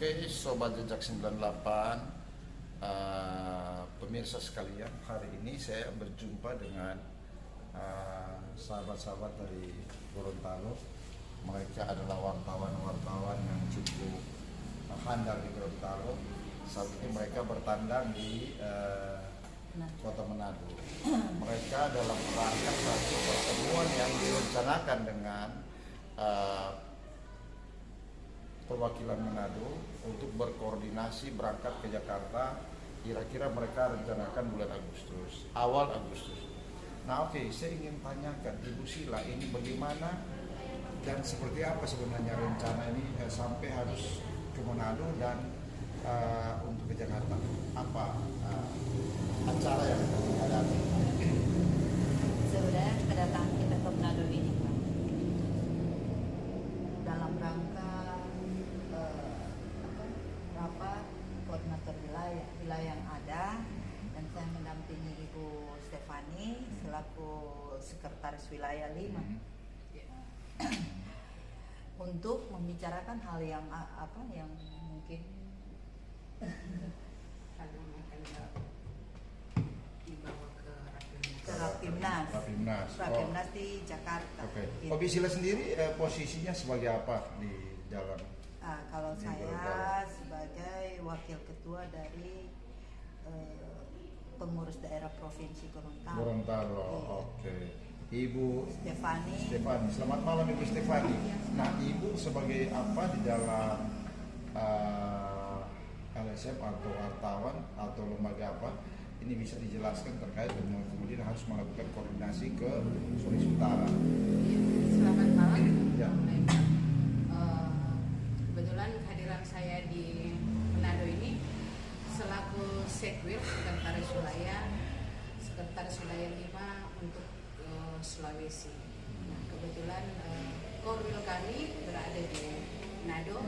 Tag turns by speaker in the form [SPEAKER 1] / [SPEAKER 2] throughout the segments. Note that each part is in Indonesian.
[SPEAKER 1] Oke, Sobat Jejak 98, pemirsa sekalian, hari ini saya berjumpa dengan sahabat-sahabat dari Gorontalo. Mereka adalah wartawan-wartawan yang cukup handal di Gorontalo. Saat ini mereka bertandang di Kota Manado. Mereka dalam rangka satu pertemuan yang direncanakan dengan perwakilan Manado untuk berkoordinasi berangkat ke Jakarta. Kira-kira mereka rencanakan bulan Agustus, awal Agustus. Nah, oke, saya ingin tanyakan Ibu Sila, ini bagaimana dan seperti apa sebenarnya rencana ini sampai harus ke Manado dan untuk ke Jakarta? Apa acara yang dihadapi?
[SPEAKER 2] Sebenarnya kedatangan kita ke Manado ini dalam rangka rapat koordinator wilayah yang ada, dan saya mendampingi Ibu Stefani selaku sekretaris wilayah 5 untuk membicarakan hal yang yang mungkin
[SPEAKER 3] dibawa ke
[SPEAKER 2] Rapimnas di Jakarta.
[SPEAKER 1] Oke.
[SPEAKER 2] Gitu.
[SPEAKER 1] Ibu Sila sendiri posisinya sebagai apa di dalam?
[SPEAKER 2] Kalau
[SPEAKER 1] Di
[SPEAKER 2] saya
[SPEAKER 1] Gorontalo.
[SPEAKER 2] sebagai wakil ketua dari pengurus daerah provinsi Gorontalo.
[SPEAKER 1] Gorontalo,
[SPEAKER 2] Iya.
[SPEAKER 1] oke. Ibu
[SPEAKER 2] Stefani.
[SPEAKER 1] Selamat malam Ibu Stefani. Nah, Ibu sebagai apa di dalam LSM atau wartawan atau lembaga apa? Ini bisa dijelaskan terkait dengan kemudian harus melakukan koordinasi ke Sulawesi Utara.
[SPEAKER 3] Selamat malam.
[SPEAKER 1] Ya.
[SPEAKER 3] Kebetulan kehadiran saya di Manado ini selaku Sekwil Sekretaris Wilayah 5 untuk Sulawesi. Nah, kebetulan Korwil kami berada di Manado.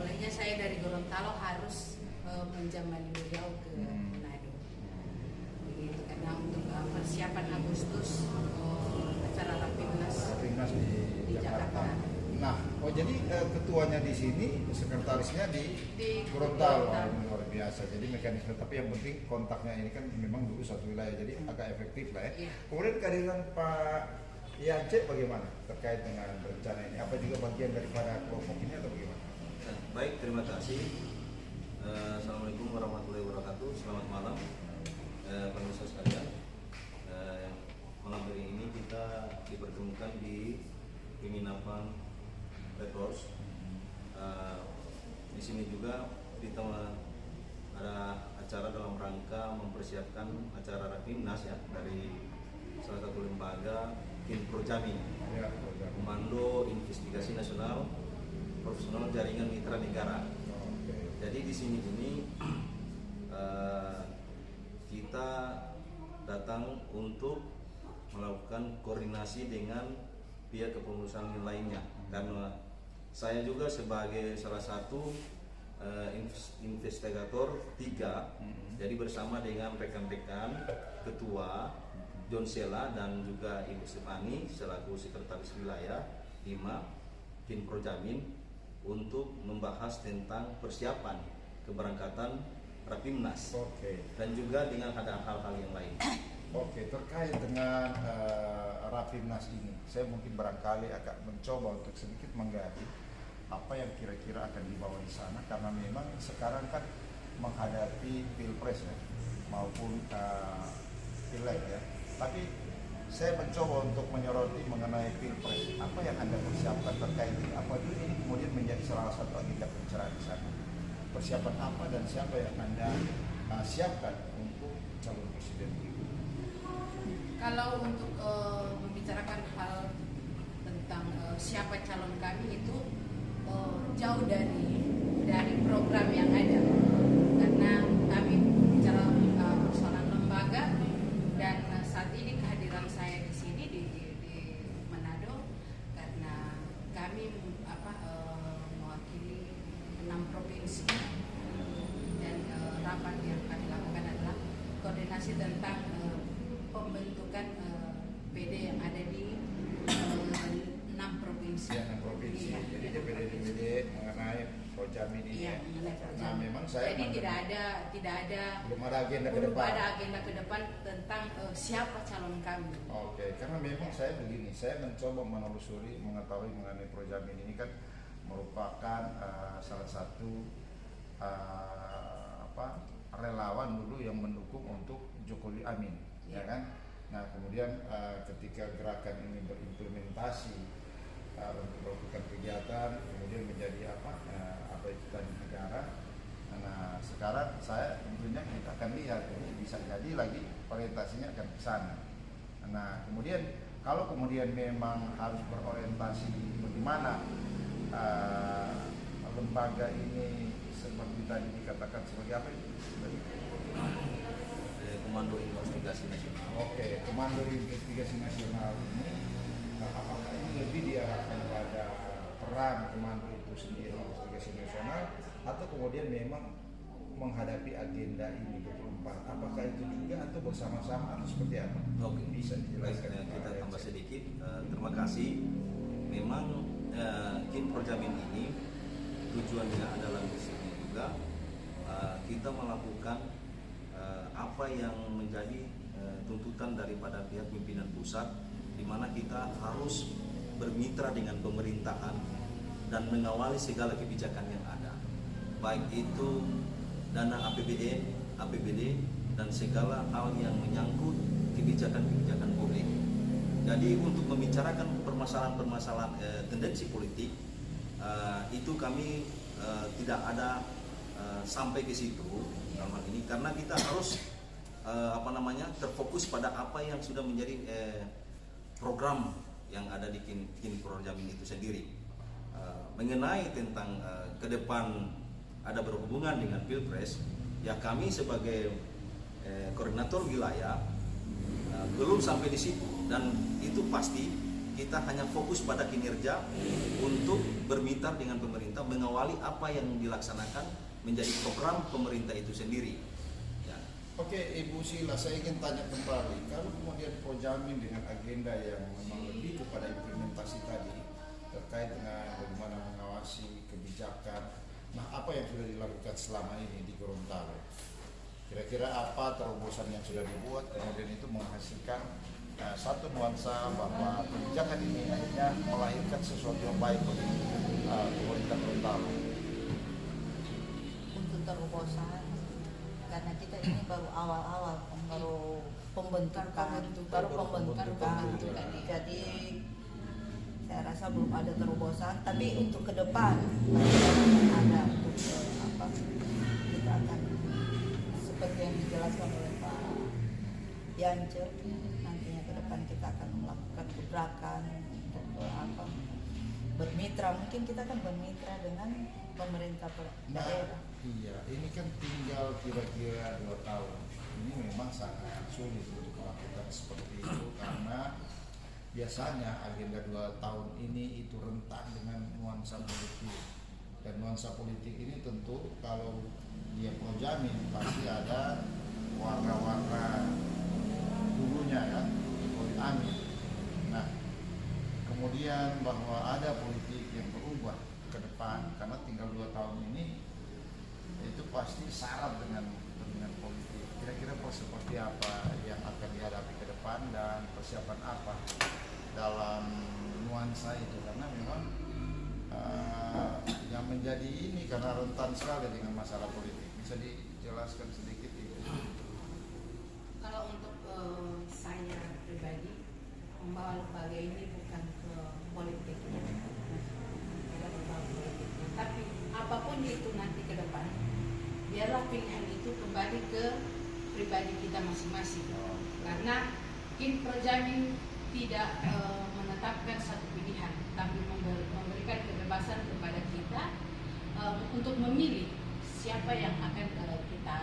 [SPEAKER 3] Olehnya saya dari Gorontalo harus menjamani beliau ke Manado. Begitu, karena untuk persiapan Agustus acara Rapimnas
[SPEAKER 1] di Jakarta. Nah, jadi ketuanya di sini, sekretarisnya di Gorontalo. Ini luar biasa. Jadi mekanisme, tapi yang penting kontaknya ini kan memang dulu satu wilayah, jadi agak efektif lah ya.
[SPEAKER 3] Iya.
[SPEAKER 1] Kemudian kehadiran Pak Yance bagaimana terkait dengan rencana ini? Apa juga bagian daripada kelompok ini atau bagaimana?
[SPEAKER 4] Baik, terima kasih. Assalamualaikum warahmatullahi wabarakatuh. Selamat malam, pemirsa sekalian. Malam hari ini kita dipertemukan di penginapan Red Horse. Di sini juga kita ada acara dalam rangka mempersiapkan acara Rapimnas ya dari salah satu lembaga Kinprojamin,
[SPEAKER 1] Ya,
[SPEAKER 4] Komando Investigasi Nasional Profesional Jaringan Mitra Negara.
[SPEAKER 1] oke.
[SPEAKER 4] Jadi di sini kita datang untuk melakukan koordinasi dengan pihak kepengurusan lainnya, karena saya juga sebagai salah satu investigator 3, jadi bersama dengan rekan-rekan ketua John Sela dan juga Ibu Stefani selaku sekretaris wilayah 5 Kinprojamin untuk membahas tentang persiapan keberangkatan Rapimnas.
[SPEAKER 1] Oke.
[SPEAKER 4] Dan juga dengan ada hal-hal yang lain.
[SPEAKER 1] Oke, terkait dengan Rapimnas ini, saya mungkin barangkali agak mencoba untuk sedikit menggali apa yang kira-kira akan dibawa di sana, karena memang sekarang kan menghadapi pilpres ya, maupun pileg ya. Tapi saya mencoba untuk menyoroti mengenai pilpres. Apa yang Anda persiapkan terkait ini? Apa ini kemudian menjadi salah satu agenda pembicaraan di sana? Persiapan apa dan siapa yang Anda siapkan untuk calon presiden itu?
[SPEAKER 3] Kalau untuk membicarakan hal tentang siapa calon kami itu jauh dari program yang ada, karena kami bicara persoalan lembaga, dan saat ini kehadiran saya di sini di Manado karena kami mewakili 6 provinsi, dan rapat yang kami lakukan adalah koordinasi tentang pembentukan PD yang ada di 6 provinsi.
[SPEAKER 1] Ya, 6 provinsi.
[SPEAKER 3] Iya,
[SPEAKER 1] Jadi
[SPEAKER 3] iya,
[SPEAKER 1] DPD mengenai Projamin ini.
[SPEAKER 3] Iya,
[SPEAKER 1] Ya.
[SPEAKER 3] mengenai
[SPEAKER 1] Nah,
[SPEAKER 3] Projamin.
[SPEAKER 1] memang saya
[SPEAKER 3] Jadi
[SPEAKER 1] mendengar-
[SPEAKER 3] tidak ada
[SPEAKER 1] belum ada agenda ke
[SPEAKER 3] belum
[SPEAKER 1] depan.
[SPEAKER 3] ada agenda ke depan tentang siapa calon kami.
[SPEAKER 1] Oke, karena memang saya begini, saya mencoba menelusuri mengetahui mengenai Projamin ini kan merupakan salah satu relawan dulu yang mendukung untuk Jokowi Amin, ya kan? Nah, kemudian ketika gerakan ini berimplementasi untuk melakukan kegiatan, kemudian menjadi apa itu tadi negara. Nah, sekarang saya tentunya kita akan lihat ini bisa jadi lagi orientasinya akan ke sana. Nah, kemudian kalau kemudian memang harus berorientasi bagaimana lembaga ini seperti tadi dikatakan sebagai apa itu?
[SPEAKER 4] Komando Investigasi Nasional.
[SPEAKER 1] Oke, Komando Investigasi Nasional ini apakah ini lebih diarahkan pada peran komando itu sendiri investigasi nasional atau kemudian memang menghadapi agenda ini 24? Apakah itu juga atau bersama-sama atau seperti apa?
[SPEAKER 4] Oke,
[SPEAKER 1] Bisa dijelaskan.
[SPEAKER 4] kita tambah sedikit. Terima kasih. Memang Kin Projamin ini tujuannya adalah misinya juga kita melakukan apa yang menjadi tuntutan daripada pihak pimpinan pusat, di mana kita harus bermitra dengan pemerintahan dan mengawali segala kebijakan yang ada, baik itu dana APBN, APBD, dan segala hal yang menyangkut kebijakan-kebijakan publik. Jadi untuk membicarakan permasalahan-permasalahan tendensi politik itu kami tidak ada sampai ke situ dalam hal ini, karena kita harus terfokus pada apa yang sudah menjadi program yang ada di Kin Projamin itu sendiri. Mengenai tentang ke depan ada berhubungan dengan Pilpres, ya kami sebagai koordinator wilayah belum sampai di situ, dan itu pasti kita hanya fokus pada kinerja untuk bermitra dengan pemerintah, mengawali apa yang dilaksanakan menjadi program pemerintah itu sendiri. Ya.
[SPEAKER 1] Oke, Ibu Sila, saya ingin tanya kembali, kalau kemudian Projamin dengan agenda yang memang lebih kepada implementasi tadi terkait dengan bagaimana mengawasi kebijakan, nah apa yang sudah dilakukan selama ini di Gorontalo? Kira-kira apa terobosan yang sudah dibuat kemudian itu menghasilkan satu nuansa bahwa kebijakan ini akhirnya melahirkan sesuatu yang baik bagi pemerintah Gorontalo.
[SPEAKER 2] Untuk terobosan, karena kita ini baru awal-awal, baru pembentukan. Jadi saya rasa belum ada terobosan, tapi untuk ke depan ada untuk kita akan seperti yang dijelaskan oleh Pak Yance, nantinya ke depan kita akan melakukan gebrakan untuk bermitra, mungkin kita akan bermitra dengan pemerintah daerah.
[SPEAKER 1] Iya, ini kan tinggal kira-kira 2 tahun. Ini memang sangat sulit untuk melakukan seperti itu karena biasanya agenda 2 tahun ini itu rentan dengan nuansa politik. Dan nuansa politik ini tentu kalau dia Projamin pasti ada warna-warna dulunya kan, Jokowi Amin. Nah, kemudian bahwa ada politik yang berubah ke depan karena tinggal 2 tahun ini itu pasti syarat dengan politik. Kira-kira seperti apa yang akan dihadapi ke depan dan persiapan apa dalam nuansa itu, karena memang yang menjadi ini karena rentan sekali dengan masalah politik. Bisa dijelaskan sedikit Ibu?
[SPEAKER 3] Kalau untuk saya pribadi membawa lembaga ini bukan ke politiknya, tidak membawa politiknya, tapi apapun itu nanti ke depan, biarlah pilihan itu kembali ke pribadi kita masing-masing. Karena Kin Projamin tidak menetapkan satu pilihan, tapi memberikan kebebasan kepada kita untuk memilih siapa yang akan kita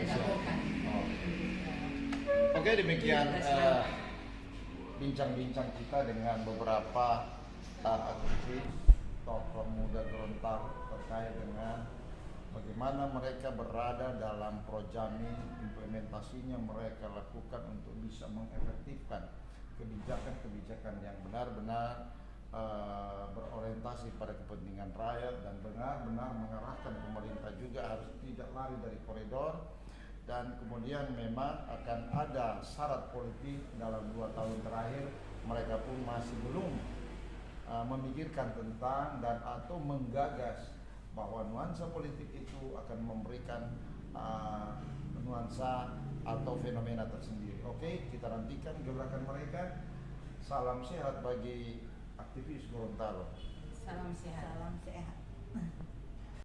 [SPEAKER 3] jagokan.
[SPEAKER 1] Oke, demikian bincang-bincang kita dengan beberapa aktivis tokoh muda Gorontalo terkait dengan bagaimana mereka berada dalam Projamin, implementasinya mereka lakukan untuk bisa mengefektifkan kebijakan-kebijakan yang benar-benar berorientasi pada kepentingan rakyat dan benar-benar mengarahkan pemerintah juga harus tidak lari dari koridor. Dan kemudian memang akan ada syarat politik dalam 2 tahun terakhir, mereka pun masih belum memikirkan tentang dan atau menggagas bahwa nuansa politik itu akan memberikan nuansa atau fenomena tersendiri. Oke, kita nantikan gebrakan mereka. Salam sehat bagi aktivis Gorontalo.
[SPEAKER 3] Salam sehat.
[SPEAKER 2] Salam sehat.